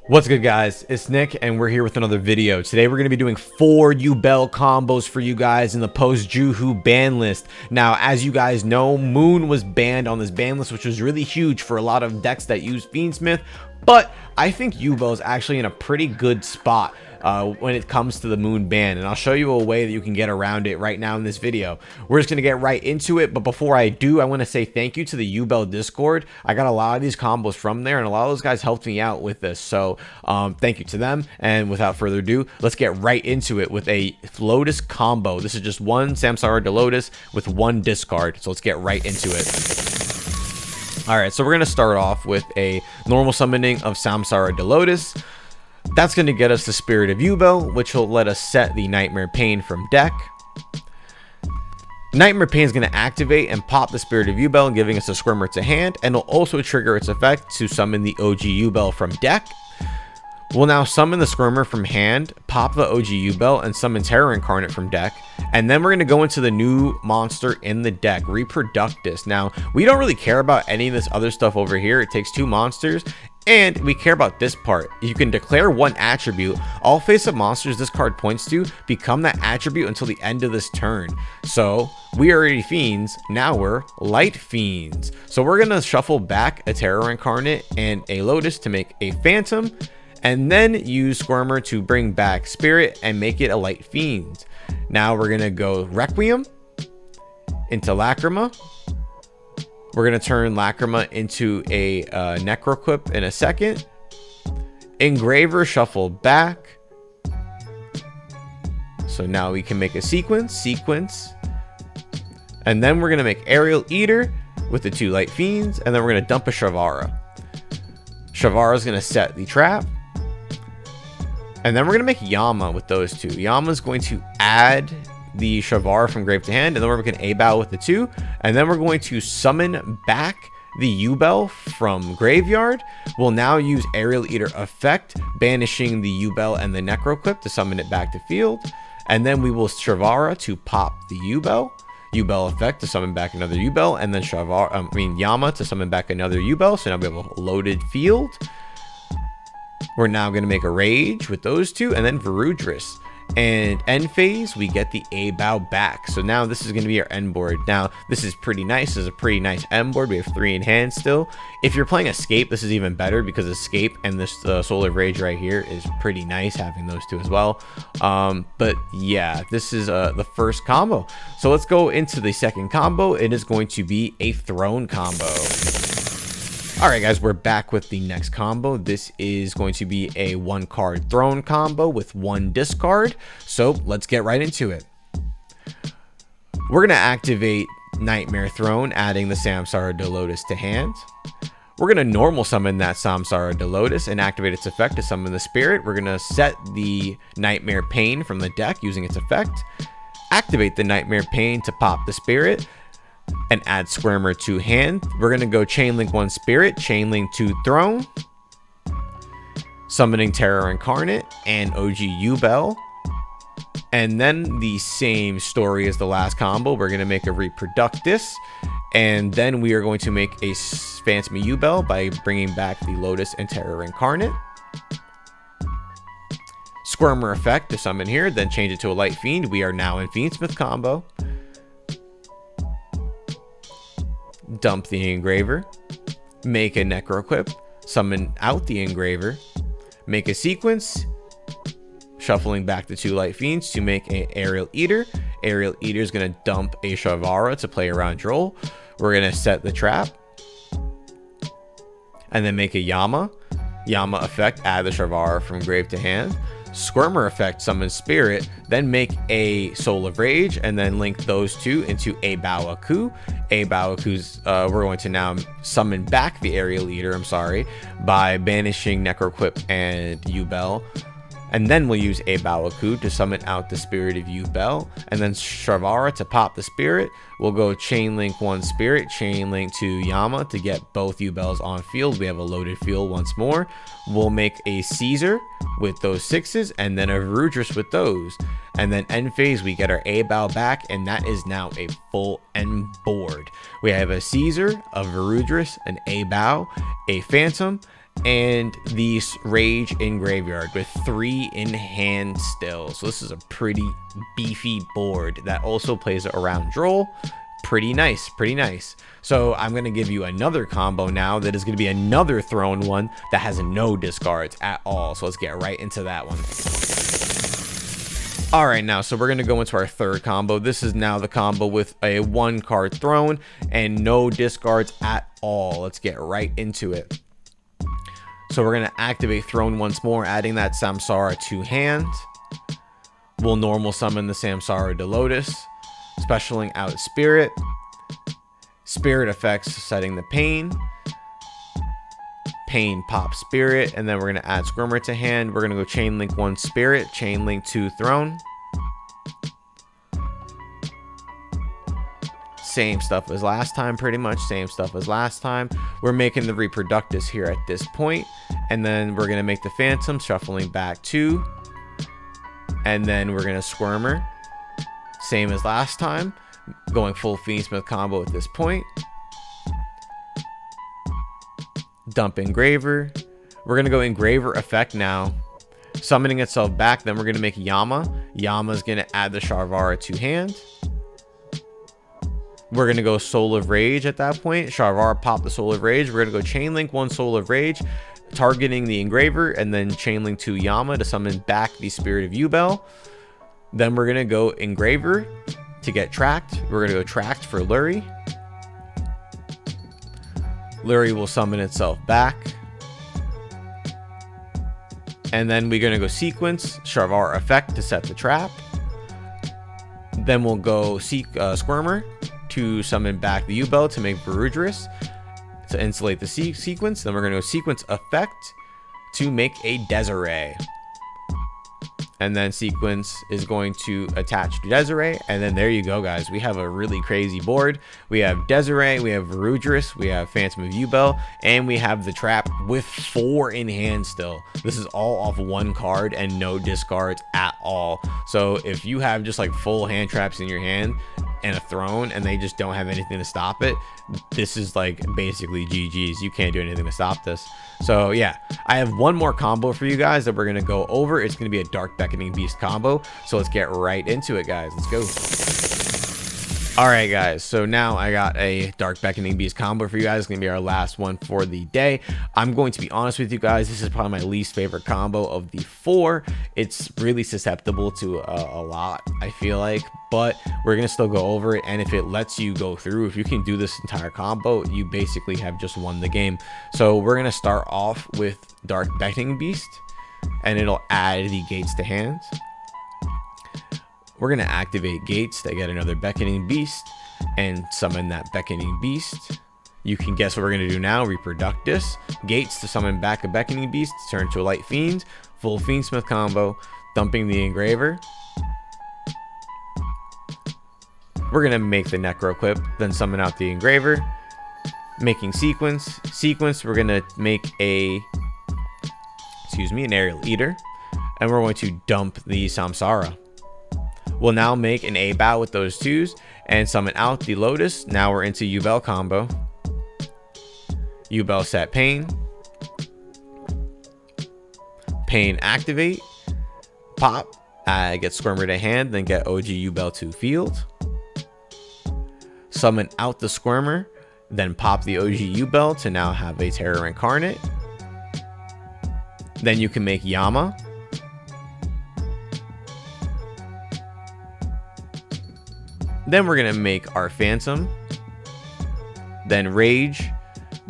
What's good, guys? It's Nick and we're here with another video. Today we're going to be doing 4 Yubel combos for you guys in the post-JUSH ban list. Now, as you guys know, Moon was banned on this ban list, which was really huge for a lot of decks that use Fiendsmith, but I think Yubel is actually in a pretty good spot when it comes to the Moon ban, and I'll show you a way that you can get around it right now in this video. We're just going to get right into it, but before I do, I want to say thank you to the Yubel Discord. I got a lot of these combos from there, and a lot of those guys helped me out with this, so thank you to them. And without further ado, let's get right into it with a Lotus combo. This is just one Samsara de Lotus with one discard, so let's get right into it. Alright, so we're going to start off with a normal summoning of Samsara de Lotus. That's going to get us the Spirit of Yubel, which will let us set the Nightmare Pain from deck. Nightmare Pain is going to activate and pop the Spirit of Yubel, giving us a Squirmer to hand, and will also trigger its effect to summon the OG Yubel from deck. We'll now summon the Squirmer from hand, pop the OG Yubel, and summon Terror Incarnate from deck. And then we're going to go into the new monster in the deck, Reproductus. Now, we don't really care about any of this other stuff over here. It takes 2 monsters. And we care about this part. You can declare one attribute. All face-up monsters this card points to become that attribute until the end of this turn. So we are already Fiends. Now we're Light Fiends. So we're going to shuffle back a Terror Incarnate and a Lotus to make a Phantom. And then use Squirmer to bring back Spirit and make it a Light Fiend. Now we're going to go Requiem into Lacrima. We're going to turn Lacrima into a Necroquip in a second. Engraver, shuffle back. So now we can make a sequence. And then we're going to make Aerial Eater with the 2 Light Fiends. And then we're going to dump a Shavara. Shavara is going to set the trap. And then we're going to make Yama with those 2. Yama is going to add the Shavara from grave to hand, and then we're making a bow with the 2, and then we're going to summon back the Yubel from graveyard. We'll now use Aerial Eater effect, banishing the Yubel and the Necroquip to summon it back to field, and then we will Shavara to pop the Yubel effect to summon back another Yubel, and then Yama to summon back another Yubel. So now we have a loaded field. We're now going to make a Rage with those 2, and then Varudris. And end phase, we get the A bow back. So now this is going to be our end board. Now this is pretty nice. This is a pretty nice end board. We have 3 in hand still. If you're playing Escape, this is even better, because Escape and this Solar Rage right here is pretty nice, having those 2 as well. But yeah, this is the first combo. So let's go into the second combo. It is going to be a Throne combo. Alright guys, we're back with the next combo. This is going to be a 1-card Throne combo with 1 discard. So let's get right into it. We're going to activate Nightmare Throne, adding the Samsara de Lotus to hand. We're going to normal summon that Samsara de Lotus and activate its effect to summon the Spirit. We're going to set the Nightmare Pain from the deck using its effect. Activate the Nightmare Pain to pop the Spirit and add Squirmer to hand. We're going to go Chainlink 1 Spirit, Chainlink 2 Throne, summoning Terror Incarnate and OG Yubel. And then the same story as the last combo. We're going to make a Reproductus, and then we are going to make a Phantom Yubel by bringing back the Lotus and Terror Incarnate. Squirmer effect to summon here, then change it to a Light Fiend. We are now in Fiendsmith combo. Dump the Engraver, make a Necroquip, summon out the Engraver, make a sequence, shuffling back the 2 Light Fiends to make an Aerial Eater. Aerial Eater is going to dump a Shavara to play around Droll. We're going to set the trap, and then make a Yama. Yama effect, add the Shavara from grave to hand. Squirmer effect, summon Spirit, then make a Soul of Rage, and then link those 2 into a Bawaku. A Bawaku's, we're going to now summon back the Aerial Eater, by banishing Necroquip and Yubel. And then we'll use a Bawaku to summon out the Spirit of Yubel, and then Shavara to pop the Spirit. We'll go Chainlink 1 Spirit, Chainlink 2 Yama to get both Yubels on field. We have a loaded field once more. We'll make a Caesar with those 6s, and then a Varudris with those. And then end phase, we get our A bow back, and that is now a full end board. We have a Caesar, a Varudris, an A bow, a Phantom, and the Rage in graveyard with 3 in hand still. So this is a pretty beefy board that also plays around Droll. Pretty nice, pretty nice. So I'm going to give you another combo now that is going to be another thrown one that has no discards at all. So let's get right into that one. All right, now, so we're going to go into our third combo. This is now the combo with a 1 card thrown and no discards at all. Let's get right into it. So we're going to activate Throne once more, adding that Samsara to hand. We'll normal summon the Samsara to Lotus, specialing out Spirit. Spirit effects, setting the Pain. Pain, pop Spirit, and then we're going to add Squirmer to hand. We're going to go Chain Link 1 Spirit, Chain Link 2 Throne. Same stuff as last time, pretty much same stuff as last time. We're making the Reproductus here at this point, and then we're going to make the Phantom, shuffling back 2, and then we're going to Squirmer, same as last time, going full Fiendsmith combo at this point. Dump Engraver. We're going to go Engraver effect now, summoning itself back. Then we're going to make Yama. Yama's going to add the Sharvara to hand. We're going to go Soul of Rage at that point. Sharvara pop the Soul of Rage. We're going to go Chain Link 1 Soul of Rage, targeting the Engraver, and then Chain Link 2 Yama to summon back the Spirit of Yubel. Then we're going to go Engraver to get Tracked. We're going to go Tracked for Lurie. Lurie will summon itself back. And then we're going to go Sequence, Sharvara effect to set the trap. Then we'll go Squirmer to summon back the Yubel to make Verudrus to insulate the sequence. Then we're going to go Sequence effect to make a Desiree. And then Sequence is going to attach to Desiree. And then there you go, guys. We have a really crazy board. We have Desiree, we have Verudrus, we have Phantom of Yubel, and we have the trap with 4 in hand still. This is all off 1 card and no discards at all. So if you have just like full hand traps in your hand and a throne and they just don't have anything to stop it, this is like basically GG's. You can't do anything to stop this. So yeah, I have one more combo for you guys that we're going to go over. It's going to be a Dark Beckoning Beast combo. So let's get right into it, guys. Let's go. All right, guys. So now I got a Dark Beckoning Beast combo for you guys. It's going to be our last one for the day. I'm going to be honest with you guys. This is probably my least favorite combo of the 4. It's really susceptible to a lot, I feel like, but we're going to still go over it. And if it lets you go through, if you can do this entire combo, you basically have just won the game. So we're going to start off with Dark Beckoning Beast, and it'll add the gates to hand. We're going to activate gates to get another Beckoning Beast and summon that Beckoning Beast. You can guess what we're going to do now. Reproductus. Gates to summon back a Beckoning Beast, turn to a Light Fiend. Full Fiendsmith combo, dumping the Engraver. We're going to make the Necroquip, then summon out the Engraver. Making Sequence. Sequence, we're going to make an Aerial Eater. And we're going to dump the Samsara. We'll now make an A-Bow with those 2s and summon out the Lotus. Now we're into Yubel combo. Yubel set Pain. Pain activate. Pop. Get Squirmer to hand, then get OG Yubel to field. Summon out the Squirmer, then pop the OG Yubel to now have a Terror Incarnate. Then you can make Yama. Then we're going to make our Phantom. Then Rage.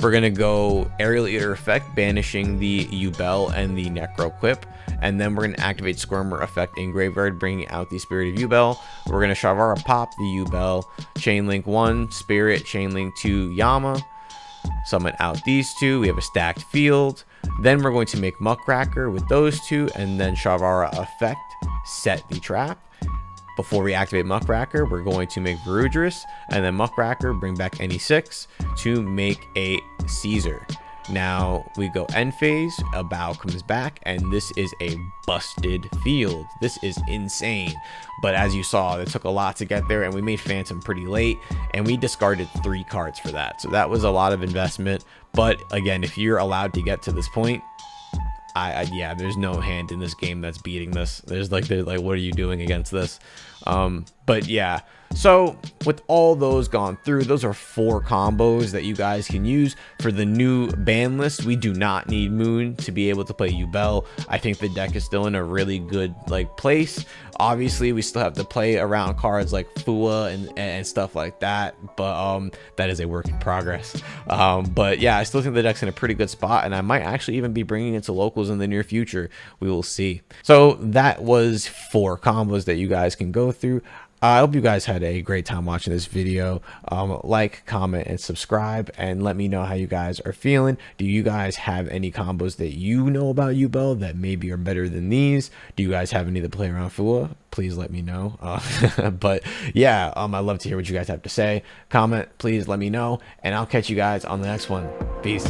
We're going to go Aerial Eater effect, banishing the Yubel and the Necroquip. And then we're going to activate Squirmer effect in Graveyard, bringing out the Spirit of Yubel. We're going to Sharvara pop the Yubel. Chain Link 1 Spirit, Chain Link 2 Yama. Summon out these 2. We have a stacked field. Then we're going to make Muckracker with those 2. And then Sharvara effect, set the trap. Before we activate Muckracker, we're going to make Verudrus, and then Muckracker, bring back any 6 to make a Caesar. Now we go end phase, a bow comes back, and this is a busted field. This is insane. But as you saw, it took a lot to get there, and we made Phantom pretty late, and we discarded 3 cards for that. So that was a lot of investment. But again, if you're allowed to get to this point, yeah, there's no hand in this game that's beating this. There's like what are you doing against this? But yeah, so with all those gone through, those are 4 combos that you guys can use for the new ban list. We do not need Moon to be able to play Yubel. I think the deck is still in a really good place. Obviously, we still have to play around cards like Fua and stuff like that, but that is a work in progress. But yeah, I still think the deck's in a pretty good spot, and I might actually even be bringing it to locals in the near future. We will see. So that was 4 combos that you guys can go through. I hope you guys had a great time watching this video. Like, comment, and subscribe, and let me know how you guys are feeling. Do you guys have any combos that you know about Yubel that maybe are better than these? Do you guys have any that play around Fua? Please let me know. But yeah, I'd love to hear what you guys have to say. Comment, please let me know, and I'll catch you guys on the next one. Peace.